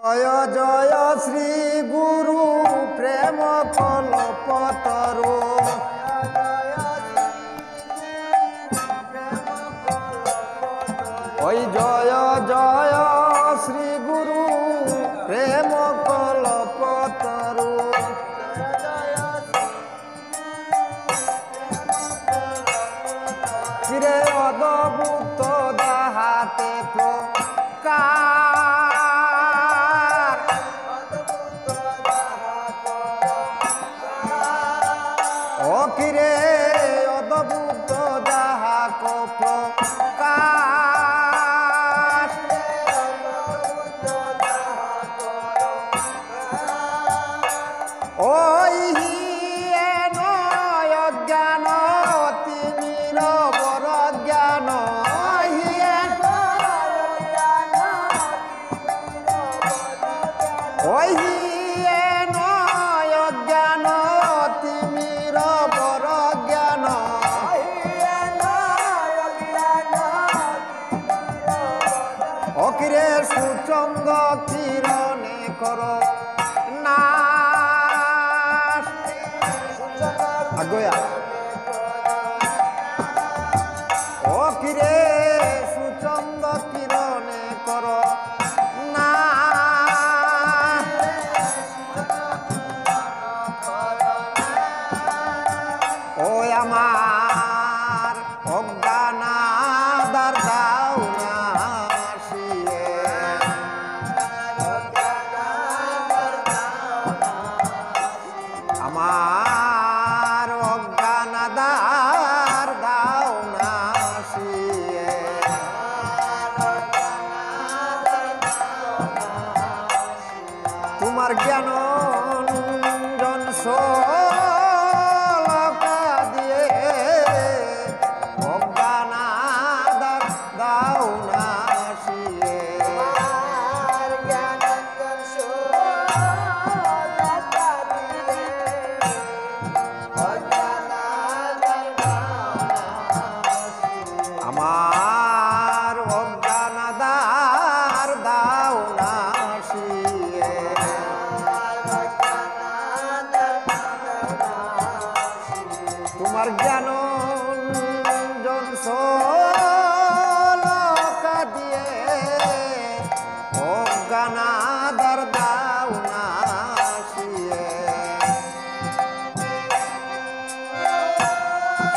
জয় জয় শ্রী গুরু প্রেম কল্পতরু। ওই জয় জয় শ্রী গুরু প্রেম কল্পতরু। চিরে অদ্ভুত দাহাতে প্রকার, ও কিরে অদ্ভুত দাহাক প্রকাশ। ওই অজ্ঞান তিমির বর জ্ঞান, ওই অজ্ঞান তিমির বর জ্ঞান। অকিরে সুচঙ্গ কিরণে কর নাশ। আগয়া অকিরে সুচঙ্গ কিরণে কর না। ওই আমার অজ্ঞানাদার দাও না শিয়ে, আমার অজ্ঞানাদার দাও না শিয়ে। তোমার জ্ঞান অঞ্জন সলকা দিয়ে অজ্ঞানাদার দাও না শিয়ে। আমার অজ্ঞানাদার দাও না শিয়ে। তোমার জ্ঞান অঞ্জন সলকা দিয়ে অজ্ঞানাদার দাও না শিয়ে।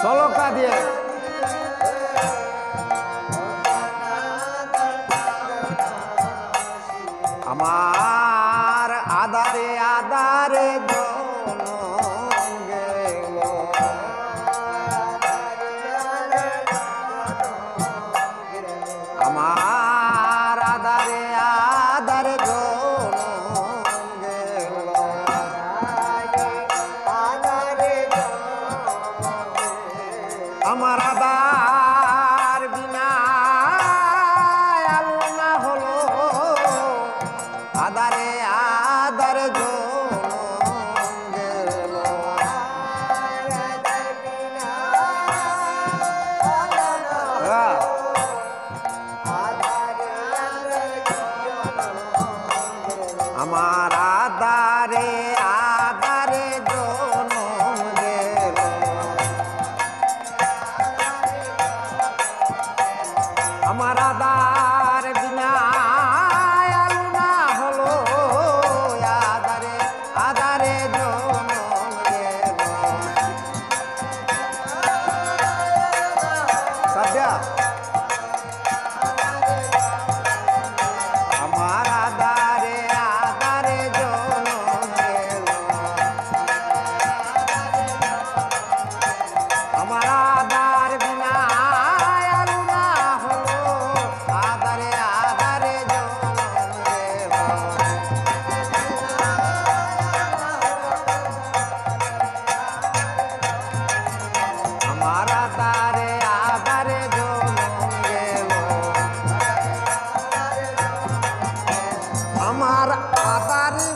সলকা দিয়ে আমার আদারে আদারে জনম গেল, আমার আদারে আদারে জনম গেল। আমার আদার বিনা আলো না হলো, আদারে আদারে জনম গেল। আমার আদারে আদারে জনম গেল। আমার আদার বিনা আলো না হলো, আদারে আদারে জনম গেল। সাথিয়া আমার আদারে আদারে জনম গেল। আমার আদার বিনা আলো না হলো, আদারে আদারে জনম গেল। আমার আদারে আদারে জনম গেল। আমার আদারে